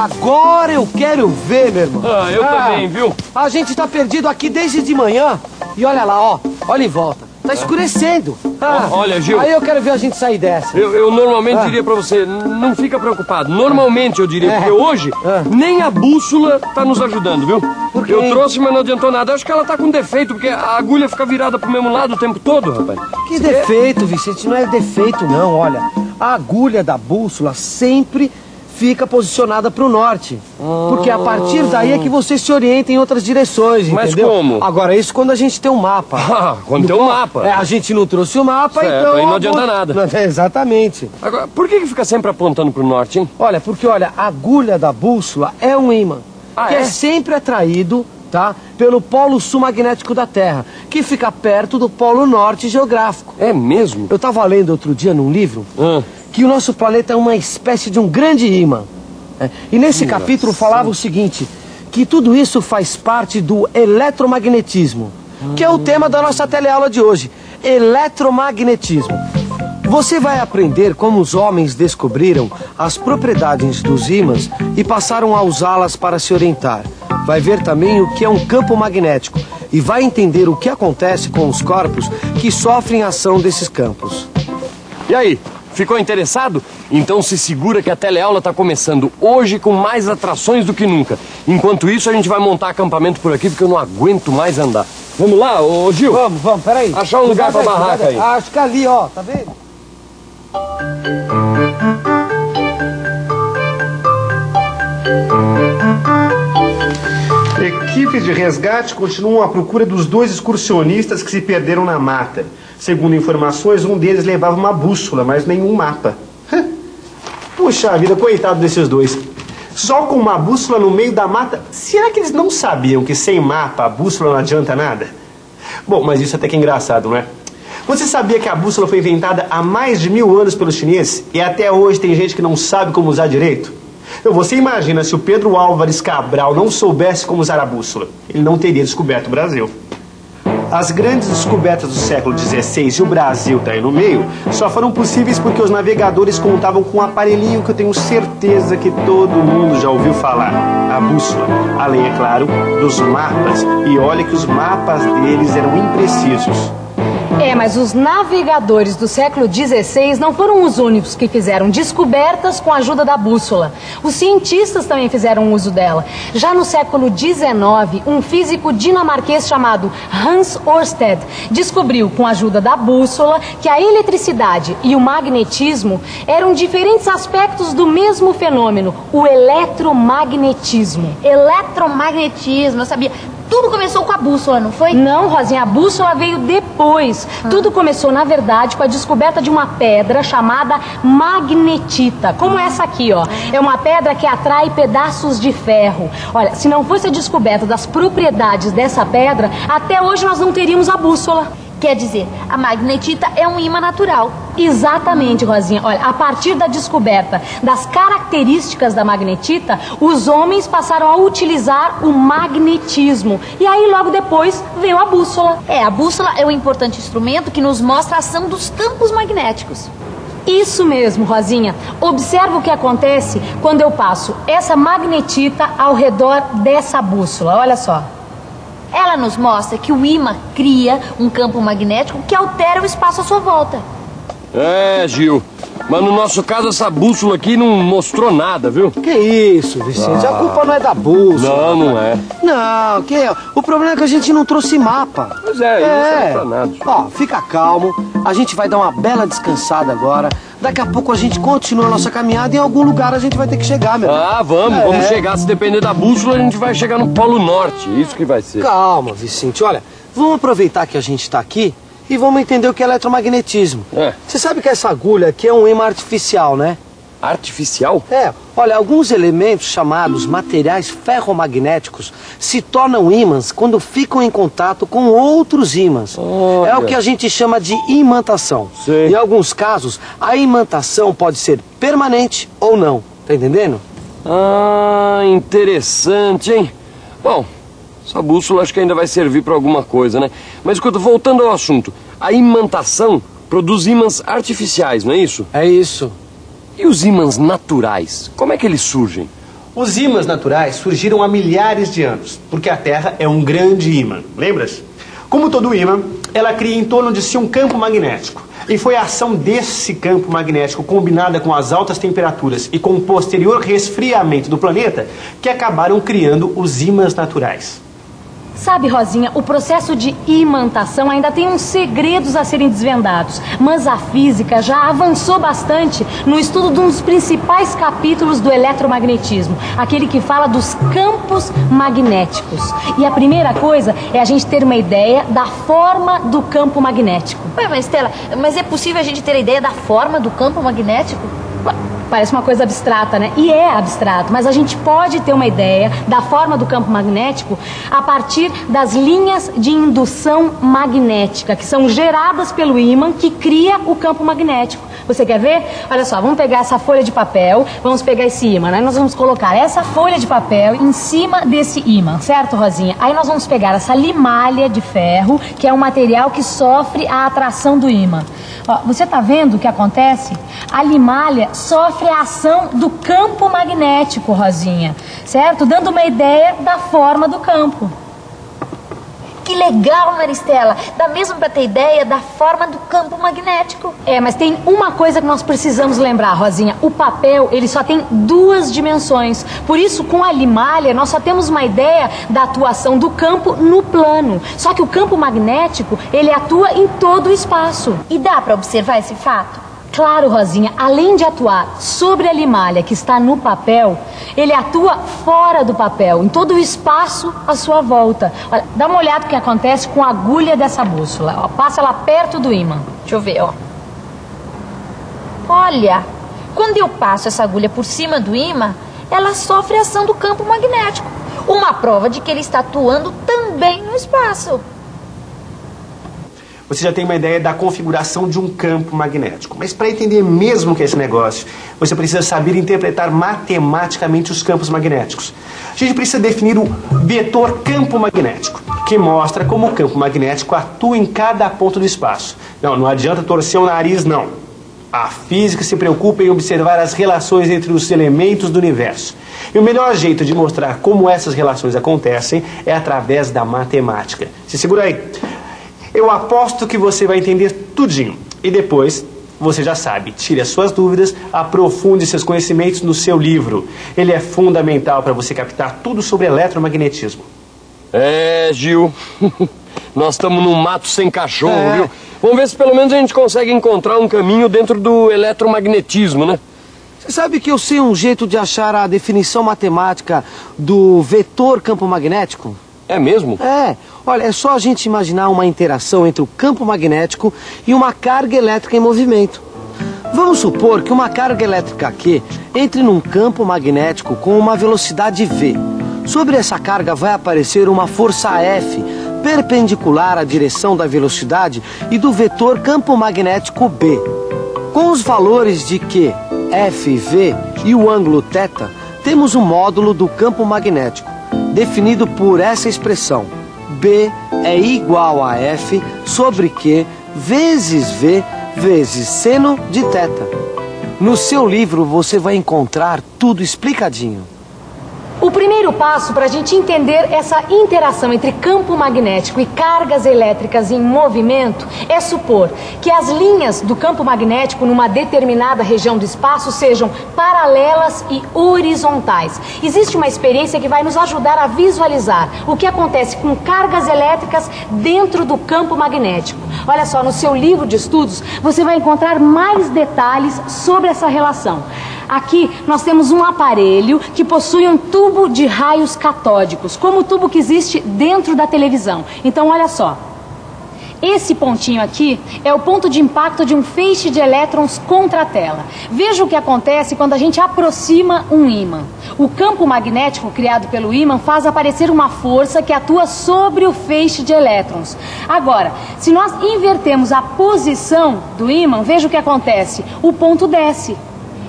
agora eu quero ver, meu irmão. Ah, eu também, viu? A gente tá perdido aqui desde de manhã. E olha lá, ó. Olha em volta. Tá escurecendo. Olha, Gil. Aí eu quero ver a gente sair dessa. Eu normalmente diria pra você, não fica preocupado. Normalmente eu diria, porque hoje nem a bússola tá nos ajudando, viu? Por quê? Eu trouxe, mas não adiantou nada. Acho que ela tá com defeito, porque a agulha fica virada pro mesmo lado o tempo todo, rapaz. Que defeito, Vicente? Não é defeito, não. Olha, a agulha da bússola sempre fica posicionada pro norte. Porque a partir daí é que você se orienta em outras direções, Mas entendeu? como? Agora, isso quando a gente tem um mapa. Ah, quando tem um mapa. A gente não trouxe o mapa, Certo, então... aí não adianta nada. Exatamente. Agora, por que fica sempre apontando pro norte, hein? Olha, porque, olha, a agulha da bússola é um ímã. Que é sempre atraído, tá? Pelo polo sul magnético da Terra, que fica perto do polo norte geográfico. É mesmo? Eu estava lendo outro dia num livro que o nosso planeta é uma espécie de um grande ímã. E nesse capítulo falava o seguinte, que tudo isso faz parte do eletromagnetismo, que é o tema da nossa teleaula de hoje. Eletromagnetismo. Você vai aprender como os homens descobriram as propriedades dos ímãs e passaram a usá-las para se orientar. Vai ver também o que é um campo magnético e vai entender o que acontece com os corpos que sofrem a ação desses campos. E aí, ficou interessado? Então se segura que a teleaula está começando hoje com mais atrações do que nunca. Enquanto isso, a gente vai montar acampamento por aqui porque eu não aguento mais andar. Vamos lá, ô Gil? Vamos, peraí. Achar um lugar pra barraca aí. Acho que ali, ó, tá vendo? Equipes de resgate continuam à procura dos 2 excursionistas que se perderam na mata. Segundo informações, um deles levava uma bússola, mas nenhum mapa. Puxa vida, coitado desses 2. Só com uma bússola no meio da mata, será que eles não sabiam que sem mapa a bússola não adianta nada? Bom, mas isso até que é engraçado, não é? Você sabia que a bússola foi inventada há mais de 1000 anos pelos chineses e até hoje tem gente que não sabe como usar direito? Então, você imagina se o Pedro Álvares Cabral não soubesse como usar a bússola. Ele não teria descoberto o Brasil. As grandes descobertas do século XVI, e o Brasil está aí no meio, só foram possíveis porque os navegadores contavam com um aparelhinho que eu tenho certeza que todo mundo já ouviu falar. A bússola. Além, é claro, dos mapas. E olha que os mapas deles eram imprecisos. Mas os navegadores do século XVI não foram os únicos que fizeram descobertas com a ajuda da bússola. Os cientistas também fizeram uso dela. Já no século XIX, um físico dinamarquês chamado Hans Ørsted descobriu, com a ajuda da bússola, que a eletricidade e o magnetismo eram diferentes aspectos do mesmo fenômeno, o eletromagnetismo. Eletromagnetismo, eu sabia. Tudo começou com a bússola, não foi? Não, Rosinha, a bússola veio depois. Tudo começou, na verdade, com a descoberta de uma pedra chamada magnetita, como essa aqui, ó. É uma pedra que atrai pedaços de ferro. Olha, se não fosse a descoberta das propriedades dessa pedra, até hoje nós não teríamos a bússola. Quer dizer, a magnetita é um ímã natural. Exatamente, Rosinha. Olha, a partir da descoberta das características da magnetita, os homens passaram a utilizar o magnetismo. E aí, logo depois, veio a bússola. A bússola é um importante instrumento que nos mostra a ação dos campos magnéticos. Isso mesmo, Rosinha. Observa o que acontece quando eu passo essa magnetita ao redor dessa bússola. Olha só. Ela nos mostra que o ímã cria um campo magnético que altera o espaço à sua volta. Gil. Mas no nosso caso, essa bússola aqui não mostrou nada, viu? Que isso, Vicente? A culpa não é da bússola. Não é. Não, o problema é que a gente não trouxe mapa. Pois isso não serve pra nada. Ó, fica calmo. A gente vai dar uma bela descansada agora. Daqui a pouco a gente continua a nossa caminhada e em algum lugar a gente vai ter que chegar, meu. Vamos chegar. Se depender da bússola, a gente vai chegar no Polo Norte. Isso que vai ser. Calma, Vicente. Olha, vamos aproveitar que a gente tá aqui e vamos entender o que é eletromagnetismo. Você sabe que essa agulha aqui é um ímã artificial, né? Artificial? Olha, alguns elementos chamados materiais ferromagnéticos se tornam ímãs quando ficam em contato com outros ímãs. É o que a gente chama de imantação. Em alguns casos, a imantação pode ser permanente ou não. Tá entendendo? Interessante, hein? Bom, essa bússola acho que ainda vai servir para alguma coisa, né? Mas escuta, voltando ao assunto, a imantação produz ímãs artificiais, não é isso? É isso. E os ímãs naturais, como é que eles surgem? Os ímãs naturais surgiram há milhares de anos, porque a Terra é um grande ímã, lembras? Como todo ímã, ela cria em torno de si um campo magnético. E foi a ação desse campo magnético, combinada com as altas temperaturas e com o posterior resfriamento do planeta, que acabaram criando os ímãs naturais. Sabe, Rosinha, o processo de imantação ainda tem uns segredos a serem desvendados, mas a física já avançou bastante no estudo de um dos principais capítulos do eletromagnetismo, aquele que fala dos campos magnéticos. E a primeira coisa é a gente ter uma ideia da forma do campo magnético. Ué, mas Stella, mas é possível a gente ter a ideia da forma do campo magnético? Parece uma coisa abstrata, né? E é abstrato, mas a gente pode ter uma ideia da forma do campo magnético a partir das linhas de indução magnética, que são geradas pelo ímã que cria o campo magnético. Você quer ver? Olha só, vamos pegar essa folha de papel, vamos pegar esse ímã, né? Nós vamos colocar essa folha de papel em cima desse ímã, certo, Rosinha? Aí nós vamos pegar essa limalha de ferro, que é um material que sofre a atração do ímã. Ó, você tá vendo o que acontece? A limalha sofre a ação do campo magnético, Rosinha, certo? Dando uma ideia da forma do campo. Que legal, Maristela! Dá mesmo pra ter ideia da forma do campo magnético. É, mas tem uma coisa que nós precisamos lembrar, Rosinha. O papel, ele só tem 2 dimensões. Por isso, com a limalha, nós só temos uma ideia da atuação do campo no plano. Só que o campo magnético, ele atua em todo o espaço. E dá pra observar esse fato? Claro, Rosinha, além de atuar sobre a limalha que está no papel, ele atua fora do papel, em todo o espaço à sua volta. Olha, dá uma olhada no que acontece com a agulha dessa bússola. Ó, passa ela perto do ímã. Deixa eu ver, ó. Olha, quando eu passo essa agulha por cima do ímã, ela sofre a ação do campo magnético. Uma prova de que ele está atuando também no espaço. Você já tem uma ideia da configuração de um campo magnético. Mas para entender mesmo o que é esse negócio, você precisa saber interpretar matematicamente os campos magnéticos. A gente precisa definir o vetor campo magnético, que mostra como o campo magnético atua em cada ponto do espaço. Não adianta torcer o nariz, não. A física se preocupa em observar as relações entre os elementos do universo. E o melhor jeito de mostrar como essas relações acontecem é através da matemática. Se segura aí. Eu aposto que você vai entender tudinho. E depois, você já sabe, tire as suas dúvidas, aprofunde seus conhecimentos no seu livro. Ele é fundamental para você captar tudo sobre eletromagnetismo. É, Gil. Nós estamos num mato sem cachorro, viu? Vamos ver se pelo menos a gente consegue encontrar um caminho dentro do eletromagnetismo, né? Você sabe que eu sei um jeito de achar a definição matemática do vetor campo magnético? É mesmo? É. Olha, é só a gente imaginar uma interação entre o campo magnético e uma carga elétrica em movimento. Vamos supor que uma carga elétrica Q entre num campo magnético com uma velocidade V. Sobre essa carga vai aparecer uma força F, perpendicular à direção da velocidade e do vetor campo magnético B. Com os valores de Q, F e V e o ângulo θ, temos um módulo do campo magnético, definido por essa expressão. B é igual a F sobre Q vezes V vezes seno de θ. No seu livro você vai encontrar tudo explicadinho. O primeiro passo para a gente entender essa interação entre campo magnético e cargas elétricas em movimento é supor que as linhas do campo magnético numa determinada região do espaço sejam paralelas e horizontais. Existe uma experiência que vai nos ajudar a visualizar o que acontece com cargas elétricas dentro do campo magnético. Olha só, no seu livro de estudos você vai encontrar mais detalhes sobre essa relação. Aqui nós temos um aparelho que possui um tubo de raios catódicos, como o tubo que existe dentro da televisão. Então olha só, esse pontinho aqui é o ponto de impacto de um feixe de elétrons contra a tela. Veja o que acontece quando a gente aproxima um ímã. O campo magnético criado pelo ímã faz aparecer uma força que atua sobre o feixe de elétrons. Agora, se nós invertermos a posição do ímã, veja o que acontece, o ponto desce.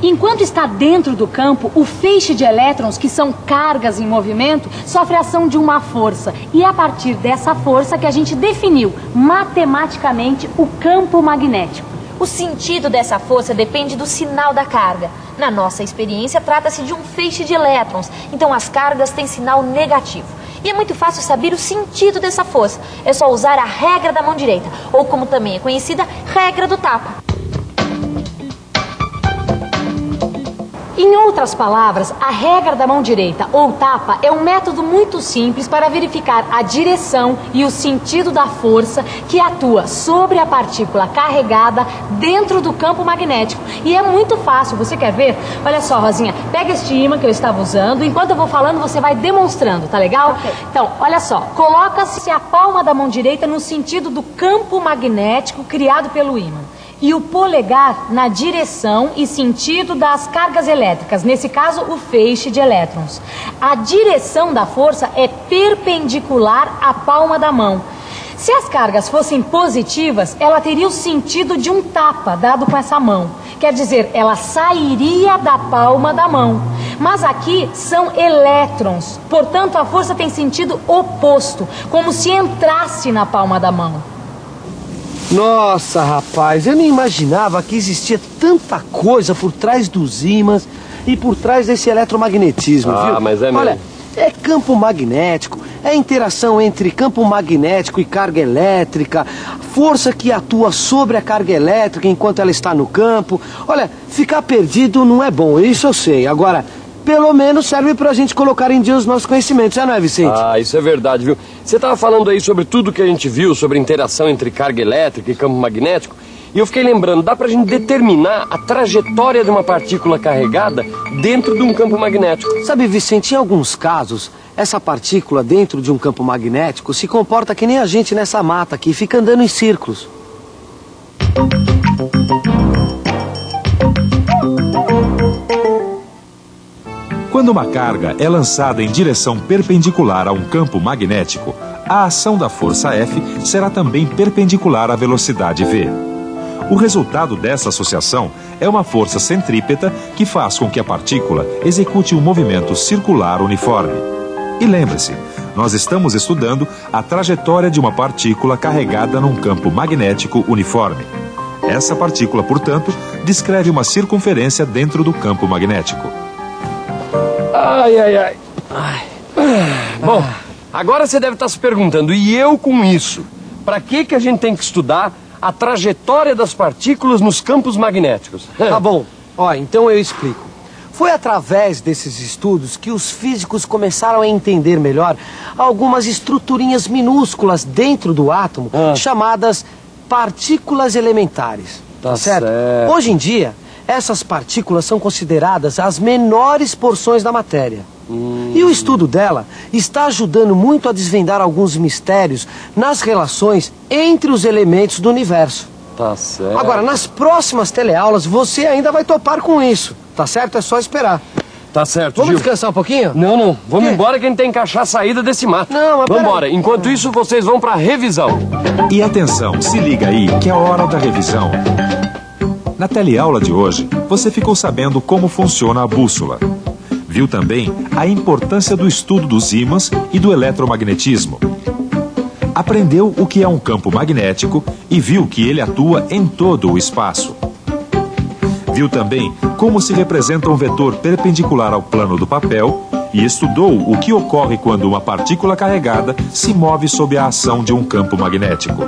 Enquanto está dentro do campo, o feixe de elétrons, que são cargas em movimento, sofre a ação de uma força. E é a partir dessa força que a gente definiu matematicamente o campo magnético. O sentido dessa força depende do sinal da carga. Na nossa experiência, trata-se de um feixe de elétrons, então as cargas têm sinal negativo. E é muito fácil saber o sentido dessa força. É só usar a regra da mão direita, ou como também é conhecida, regra do tapa. Em outras palavras, a regra da mão direita ou tapa é um método muito simples para verificar a direção e o sentido da força que atua sobre a partícula carregada dentro do campo magnético. E é muito fácil, você quer ver? Olha só, Rosinha, pega este ímã que eu estava usando, enquanto eu vou falando você vai demonstrando, tá legal? Okay. Então, olha só, coloca-se a palma da mão direita no sentido do campo magnético criado pelo ímã. E o polegar na direção e sentido das cargas elétricas, nesse caso o feixe de elétrons. A direção da força é perpendicular à palma da mão. Se as cargas fossem positivas, ela teria o sentido de um tapa dado com essa mão. Quer dizer, ela sairia da palma da mão. Mas aqui são elétrons, portanto a força tem sentido oposto, como se entrasse na palma da mão. Nossa, rapaz, eu nem imaginava que existia tanta coisa por trás dos ímãs e por trás desse eletromagnetismo, viu? Mas é mesmo. Olha, é campo magnético, é interação entre campo magnético e carga elétrica, força que atua sobre a carga elétrica enquanto ela está no campo. Olha, ficar perdido não é bom, isso eu sei. Agora, pelo menos serve pra gente colocar em dia os nossos conhecimentos, já não é, Vicente? Isso é verdade, viu? Você estava falando aí sobre tudo que a gente viu, sobre interação entre carga elétrica e campo magnético, e eu fiquei lembrando, dá pra gente determinar a trajetória de uma partícula carregada dentro de um campo magnético. Sabe, Vicente, em alguns casos, essa partícula dentro de um campo magnético se comporta que nem a gente nessa mata aqui, fica andando em círculos. Quando uma carga é lançada em direção perpendicular a um campo magnético, a ação da força F será também perpendicular à velocidade v. O resultado dessa associação é uma força centrípeta que faz com que a partícula execute um movimento circular uniforme. E lembre-se, nós estamos estudando a trajetória de uma partícula carregada num campo magnético uniforme. Essa partícula, portanto, descreve uma circunferência dentro do campo magnético. Bom, agora você deve estar se perguntando, e eu com isso? Para que a gente tem que estudar a trajetória das partículas nos campos magnéticos? Tá bom, então eu explico. Foi através desses estudos que os físicos começaram a entender melhor algumas estruturinhas minúsculas dentro do átomo, chamadas partículas elementares. Tá certo? Hoje em dia, essas partículas são consideradas as menores porções da matéria. E o estudo dela está ajudando muito a desvendar alguns mistérios nas relações entre os elementos do universo. Tá certo. Agora, nas próximas teleaulas, você ainda vai topar com isso. Tá certo? É só esperar. Tá certo, Vamos Gil. descansar um pouquinho? Não. Vamos embora que a gente tem que achar a saída desse mato. Não, mas vamos embora. Enquanto isso, vocês vão pra revisão. E atenção, se liga aí que é a hora da revisão. Na teleaula de hoje, você ficou sabendo como funciona a bússola. Viu também a importância do estudo dos ímãs e do eletromagnetismo. Aprendeu o que é um campo magnético e viu que ele atua em todo o espaço. Viu também como se representa um vetor perpendicular ao plano do papel e estudou o que ocorre quando uma partícula carregada se move sob a ação de um campo magnético.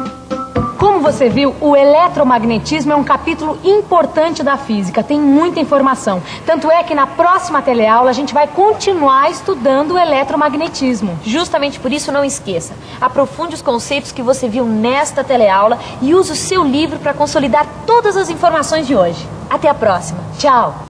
Como você viu, o eletromagnetismo é um capítulo importante da física, tem muita informação. Tanto é que na próxima teleaula a gente vai continuar estudando o eletromagnetismo. Justamente por isso, não esqueça, aprofunde os conceitos que você viu nesta teleaula e use o seu livro para consolidar todas as informações de hoje. Até a próxima. Tchau!